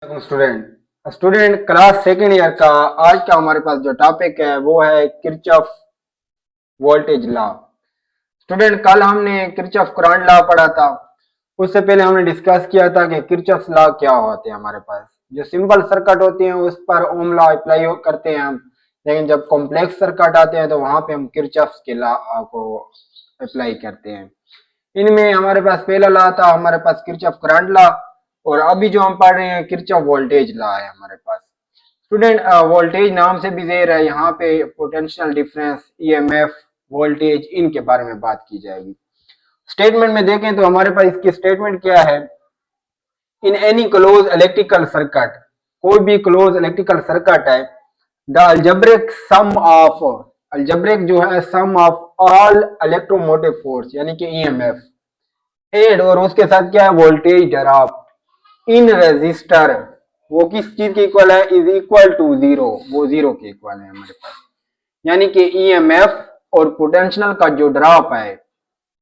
Student class second year का आज का हमारे पास जो टॉपिक है वो है किरचॉफ वोल्टेज लॉ। स्टूडेंट कल हमने किरचॉफ करंट लॉ पढ़ा था। उससे पहले हमने डिस्कस किया था कि किरचॉफ लॉ क्या होते हैं। हमारे पास जो सिंपल सर्किट होती हैं उस पर ओम लॉ अप्लाई करते हैं हम, लेकिन जब कॉम्प्लेक्स सर्किट आते हैं तो वहां पे हम किरचॉफ के लॉ को अप्लाई करते हैं। इनमें हमारे पास पहला लॉ था हमारे पास किरचॉफ करंट लॉ, और अभी जो हम पढ़ रहे हैं किरचॉफ वोल्टेज लॉ है हमारे पास। स्टूडेंट वोल्टेज नाम से भी ज़ेर है, यहाँ पे पोटेंशियल डिफरेंस, ईएमएफ, वोल्टेज, इनके बारे में बात की जाएगी। स्टेटमेंट में देखें तो हमारे पास इसकी स्टेटमेंट क्या है। In any close electrical circuit, कोई भी क्लोज इलेक्ट्रिकल सर्किट है, the algebraic sum of, algebraic जो है sum of all electromotive force यानी कि ईएमएफ एड, और उसके साथ क्या है वोल्टेज ड्रॉप इन रेजिस्टर, वो किस चीज के इक्वल है, इज इक्वल टू जीरो, वो जीरो के इक्वल है हमारे पास। यानी कि ईएमएफ और पोटेंशियल का जो ड्रॉप है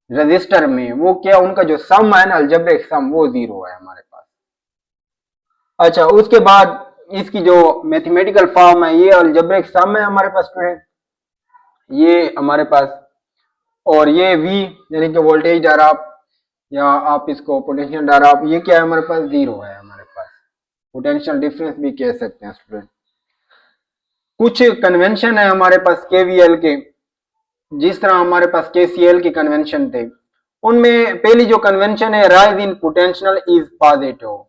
रेजिस्टर में वो क्या, उनका जो सम है ना अलजेब्रिक सम, वो जीरो है हमारे पास। अच्छा, उसके बाद इसकी जो मैथमेटिकल फॉर्म है, ये अलजेब्रिक सम है हमारे पास स्टूडेंट, ये हमारे पास, और ये वी यानी कि वोल्टेज ड्रॉप या आप इसको पोटेंशियल ड्रॉप, ये क्या है हमारे पास जीरो है हमारे पास। पोटेंशियल डिफरेंस भी कह सकते हैं स्टूडेंट। कुछ कन्वेंशन है हमारे पास केवीएल के, जिस तरह हमारे पास केसीएल के कन्वेंशन थे, उनमें पहली जो कन्वेंशन है rise in potential is positive.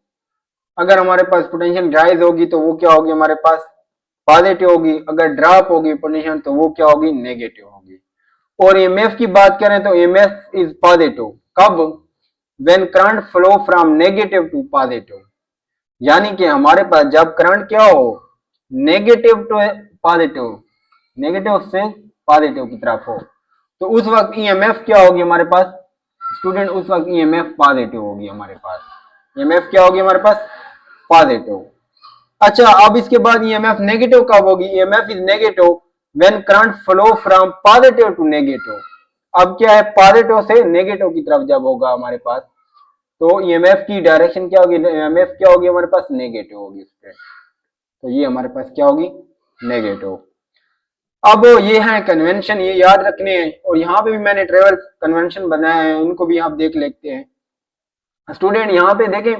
अगर हमारे पास पोटेंशियल राइज होगी तो वो क्या होगी हमारे पास पॉजिटिव होगी, अगर ड्रॉप होगी पोटेंशियल तो वो क्या होगी नेगेटिव होगी। और ईएमएफ की बात करें तो ईएमएफ इज पॉजिटिव कब, when current flow from negative to positive, यानी कि हमारे पास जब करंट क्या हो नेगेटिव टू पॉजिटिव, नेगेटिव से पॉजिटिव की तरफ हो, तो उस वक्त ईएमएफ क्या होगी हमारे पास स्टूडेंट, उस वक्त ईएमएफ पॉजिटिव होगी हमारे पास। ईएमएफ क्या होगी हमारे पास पॉजिटिव। अच्छा, अब इसके बाद ईएमएफ नेगेटिव कब होगी, EMF is negative when current flow from positive to negative. अब क्या है पॉजिटिव से नेगेटिव की तरफ जब होगा हमारे पास, तो ईएमएफ की डायरेक्शन क्या होगी, ईएमएफ क्या होगी हमारे पास नेगेटिव होगी इस पे, तो ये हमारे पास क्या होगी नेगेटिव। अब ये है कन्वेंशन, ये याद रखने हैं, और यहाँ पे भी मैंने ट्रेवल कन्वेंशन बनाया है, उनको भी आप देख लेते हैं स्टूडेंट। यहाँ पे देखें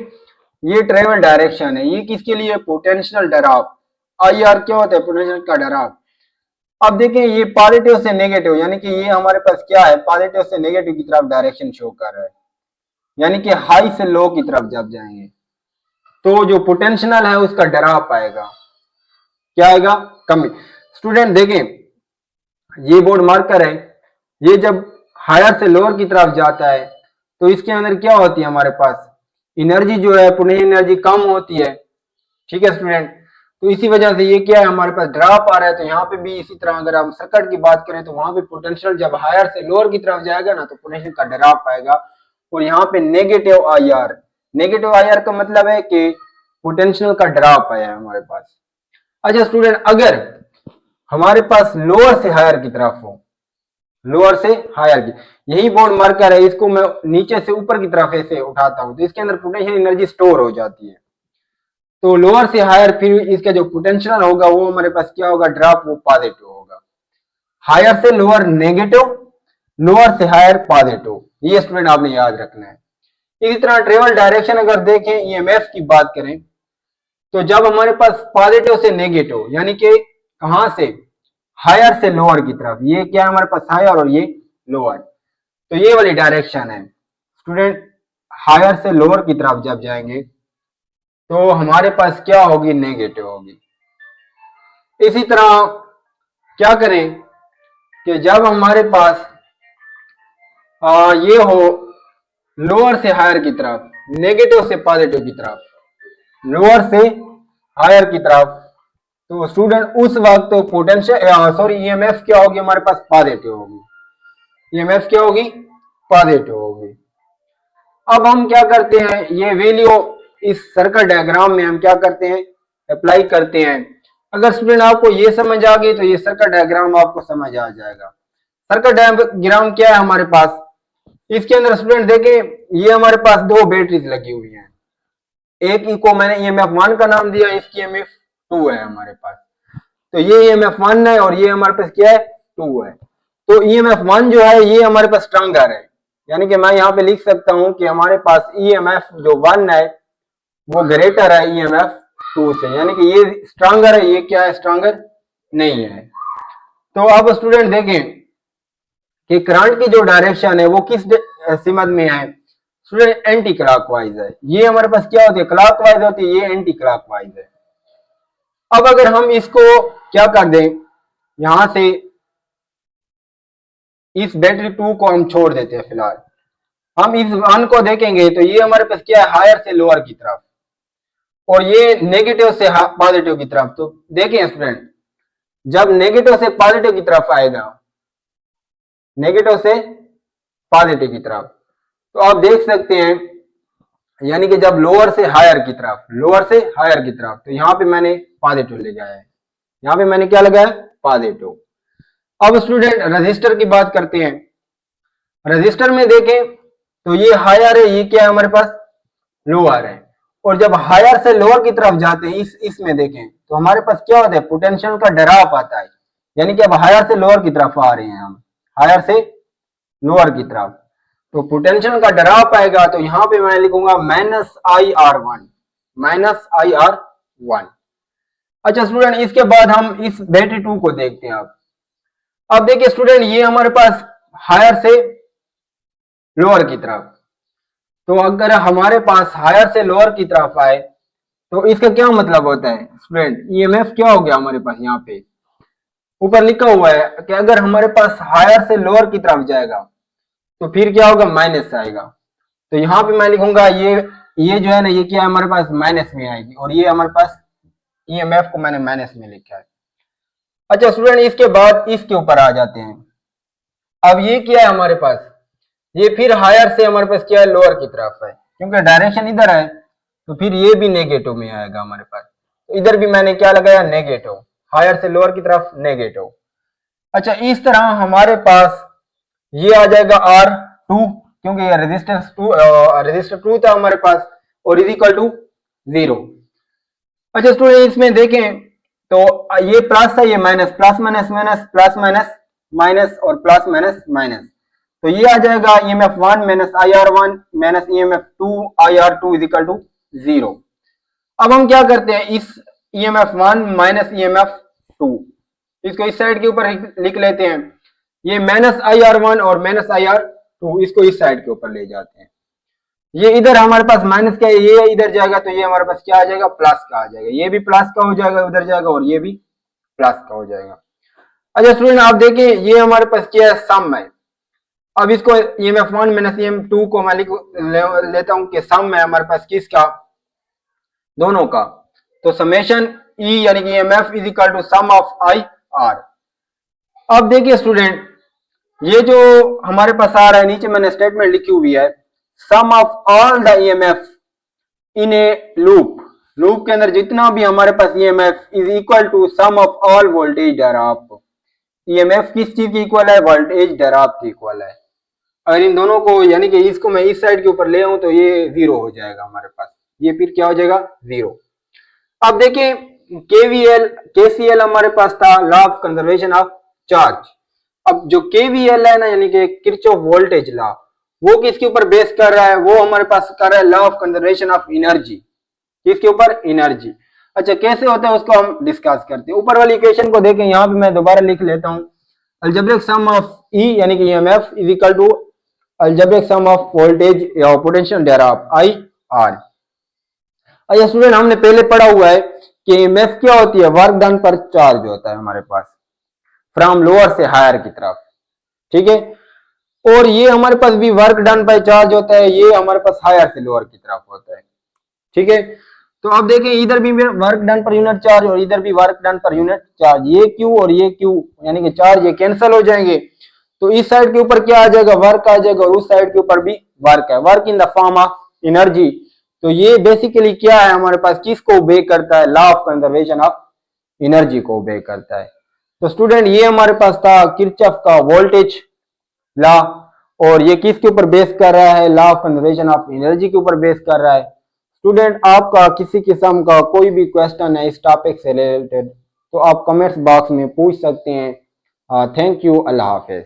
ये ट्रेवल डायरेक्शन है, ये किसके लिए पोटेंशियल ड्रॉप, आई आर क्या होता है पोटेंशियल का ड्रॉप। अब देखें ये पॉजिटिव से नेगेटिव, यानी कि ये हमारे पास क्या है पॉजिटिव से नेगेटिव की तरफ डायरेक्शन शो कर रहा है, यानी कि हाई से लो की तरफ जब जाएंगे तो जो पोटेंशियल है उसका ड्रॉप आएगा, क्या आएगा कमी। स्टूडेंट देखें ये बोर्ड मार्कर है, ये जब हायर से लोअर की तरफ जाता है तो इसके अंदर क्या होती है हमारे पास एनर्जी जो है पोटेंशियल एनर्जी कम होती है, ठीक है स्टूडेंट। तो इसी वजह से ये क्या है हमारे पास ड्रॉप आ रहा है। तो यहाँ पे भी इसी तरह अगर हम सर्किट की बात करें तो वहां पे पोटेंशियल जब हायर से लोअर की तरफ जाएगा ना तो पोटेंशियल का ड्रॉप आएगा, और यहाँ पे negative I R, negative I R का मतलब है कि पोटेंशियल का ड्रॉप आया है हमारे पास। अच्छा स्टूडेंट, अगर हमारे पास लोअर से हायर की तरफ हो, लोअर से हायर की, यही बोर्ड मार्कर है, इसको मैं नीचे से ऊपर की तरफ ऐसे उठाता हूं तो इसके अंदर पोटेंशियल एनर्जी स्टोर हो जाती है। तो लोअर से हायर फिर इसका जो पोटेंशियल होगा वो हमारे पास क्या होगा ड्रॉप, वो पॉजिटिव होगा। हायर से लोअर नेगेटिव, लोअर से हायर पॉजिटिव, ये स्टूडेंट आपने याद रखना है। इसी तरह ट्रेवल डायरेक्शन अगर देखें ईएमएफ की बात करें तो जब हमारे पास पॉजिटिव से नेगेटिव, यानी कि कहां से हायर से लोअर की तरफ, ये क्या है हमारे पास हायर और ये लोअर, तो ये वाली डायरेक्शन है स्टूडेंट। हायर से लोअर की तरफ जब जाएंगे तो हमारे पास क्या होगी नेगेटिव होगी। इसी तरह क्या करें कि जब हमारे पास ये हो लोअर से हायर की तरफ, नेगेटिव से पॉजिटिव की तरफ, लोअर से हायर की तरफ, तो स्टूडेंट उस वक्त तो पोटेंशियल सॉरी ईएमएफ क्या होगी हमारे पास पॉजिटिव होगी, ईएमएफ क्या होगी पॉजिटिव होगी। अब हम क्या करते हैं ये वैल्यू इस सर्किट डायग्राम में हम क्या करते हैं अप्लाई करते हैं। अगर स्टूडेंट आपको ये समझ आ गई तो ये सर्किट डायग्राम आपको समझ आ जाएगा। सर्किट डायग्राम क्या है हमारे पास, इसके अंदर स्टूडेंट देखें ये हमारे पास दो बैटरीज लगी हुई हैं, एक को मैंने EMF1 का नाम दिया, इसकी EMF2 है हमारे पास। तो ये EMF1 है और ये हमारे पास क्या है, 2 है। तो EMF1 जो है ये हमारे पास स्ट्रॉन्गर है, यानी कि मैं यहाँ पे लिख सकता हूँ कि हमारे पास EMF जो 1 है वो ग्रेटर है EMF2 से, यानी कि ये स्ट्रॉन्गर है, ये क्या है, स्ट्रॉन्गर नहीं है। तो अब स्टूडेंट देखें कि करंट की जो डायरेक्शन है वो किस सिमत में है, स्टूडेंट एंटी क्लॉकवाइज है। ये हमारे पास क्या होती है, क्लॉकवाइज होती है, ये एंटी क्लॉकवाइज है। अब अगर हम इसको क्या कर दें, यहां से इस बैटरी 2 को हम छोड़ देते हैं फिलहाल, हम इस 1 को देखेंगे तो ये हमारे पास क्या है, हायर से लोअर की तरफ, और ये नेगेटिव से पॉजिटिव की तरफ। तो देखें स्टूडेंट, जब नेगेटिव से पॉजिटिव की तरफ आएगा, नेगेटिव से पॉजिटिव की तरफ, तो आप देख सकते हैं, यानी कि जब लोअर से हायर की तरफ, लोअर से हायर की तरफ, तो यहां पे मैंने पॉजिटिव ले जाया है, यहां पे मैंने क्या लगाया, पॉजिटिव। अब स्टूडेंट रजिस्टर की बात करते हैं। रजिस्टर में देखें तो ये हायर है, ये क्या है हमारे पास, लोअर है, और जब हायर से लोअर की तरफ जाते हैं, इसमें देखें तो हमारे पास क्या होता है, पोटेंशियल का ड्रॉप आता है, यानी कि अब हायर से लोअर की तरफ आ रहे हैं हम, हायर से लोअर की तरफ, तो पोटेंशियल का ड्रॉप आएगा। तो यहां पे मैं लिखूंगा -IR1, -IR1। अच्छा स्टूडेंट, इसके बाद हम इस बैटरी 2 को देखते हैं। अब देखिए स्टूडेंट, ये हमारे पास हायर से लोअर की तरफ, तो अगर हमारे पास हायर से लोअर की तरफ आए तो इसका क्या मतलब होता है स्टूडेंट, EMF क्या हो गया हमारे पास, यहाँ पे ऊपर लिखा हुआ है कि अगर हमारे पास हायर से लोअर की तरफ जाएगा तो फिर क्या होगा, माइनस आएगा। तो यहाँ पे मैं लिखूंगा ये जो है ना, ये क्या है हमारे पास, माइनस में आएगी, और ये हमारे पास EMF को मैंने माइनस में लिखा है। अच्छा स्टूडेंट, इसके बाद इसके ऊपर आ जाते हैं। अब ये क्या है हमारे पास, ये फिर हायर से हमारे पास क्या है, लोअर की तरफ है, क्योंकि डायरेक्शन इधर है, तो फिर ये भी नेगेटिव में आएगा हमारे पास। तो इधर भी मैंने क्या लगाया, नेगेटिव, हायर से लोअर की तरफ नेगेटिव। अच्छा, इस तरह हमारे पास ये आ जाएगा R2, क्योंकि ये रजिस्टर 2 था हमारे पास, और इज इक्वल टू 0। अच्छा स्टूडेंट, इसमें देखें तो ये प्लस है, ये minus, plus minus minus, plus minus minus, और प्लस माइनस माइनस, तो ये आ जाएगा EMF1 minus IR1 minus EMF2 IR2 is equal to 0। अब हम क्या करते हैं, इस EMF1 माइनस EMF2 इसको इस साइड के ऊपर लिख लेते हैं, ये माइनस IR1 और माइनस IR2 इसको इस साइड के ऊपर ले जाते हैं। ये इधर हमारे पास माइनस का है, ये इधर जाएगा तो ये हमारे पास क्या आ जाएगा, प्लस का आ जाएगा, ये भी प्लस का हो जाएगा, उधर जाएगा, और ये भी प्लस का हो जाएगा। अच्छा स्टूडेंट, आप देखिए ये हमारे पास क्या है, सम है। अब इसको EMF1 माइनस EMF2 को मैं लेता हूं कि सम है हमारे पास किसका, दोनों का। तो समेशन E यानी कि EMF is equal to sum of IR। अब देखिए स्टूडेंट, ये जो हमारे पास आ रहा है, नीचे मैंने स्टेटमेंट लिखी हुई है, sum of all the EMF in a loop, loop के अंदर जितना भी हमारे पास EMF is equal to sum of all voltage drop. EMF किस चीज की इक्वल है, वोल्टेज ड्रॉप की इक्वल है। अगर इन दोनों को, यानी कि इसको मैं इस साइड के ऊपर ले आऊं तो ये 0 हो जाएगा हमारे पास, ये फिर क्या हो जाएगा, 0। अब देखिए KCL हमारे पास था, law of conservation of charge. अब जो KVL है ना, यानी कि किरचॉफ वोल्टेज लॉ, वो किसके ऊपर बेस कर रहा है, वो हमारे पास कर रहा है law of conservation of energy. किसके ऊपर, एनर्जी। अच्छा, कैसे होता है उसको हम डिस्कस करते हैं। ऊपर वाली इक्वेशन को देखें, यहाँ पे मैं दोबारा लिख लेता हूँ, अलजेब्रिक सम ऑफ E यानी कि EMF is equal to algebraic sum of voltage या पोटेंशियल ड्रॉप IR। अच्छा स्टूडेंट, हमने पहले पढ़ा हुआ है कि EMF क्या होती है, वर्क डन पर चार्ज होता है हमारे पास फ्रॉम लोअर से हायर की तरफ, ठीक है। और ये हमारे पास भी वर्क डन बाय चार्ज होता है, ये हमारे पास हायर से लोअर की तरफ होता है, ठीक है। तो अब देखें, इधर भी work done per unit charge और इधर भी work done per unit charge, ये Q और ये Q यानी कि चार्ज ये कैंसिल हो जाएंगे, तो इस साइड के ऊपर क्या आ जाएगा, वर्क आ जाएगा, और उस साइड के ऊपर भी वर्क है, work in the form of energy. तो ये बेसिकली क्या है हमारे पास, किसको ओबे करता है, law of conservation of energy को ओबे करता है। तो स्टूडेंट, ये हमारे पास था किरचॉफ का वोल्टेज लॉ, और ये किसके ऊपर बेस कर रहा है, law of conservation of energy के ऊपर बेस कर रहा है। स्टूडेंट आपका किसी किस्म का कोई भी क्वेश्चन है इस टॉपिक से रिलेटेड तो आप कमेंट्स बॉक्स में पूछ सकते हैं। Thank you, Allah Hafiz.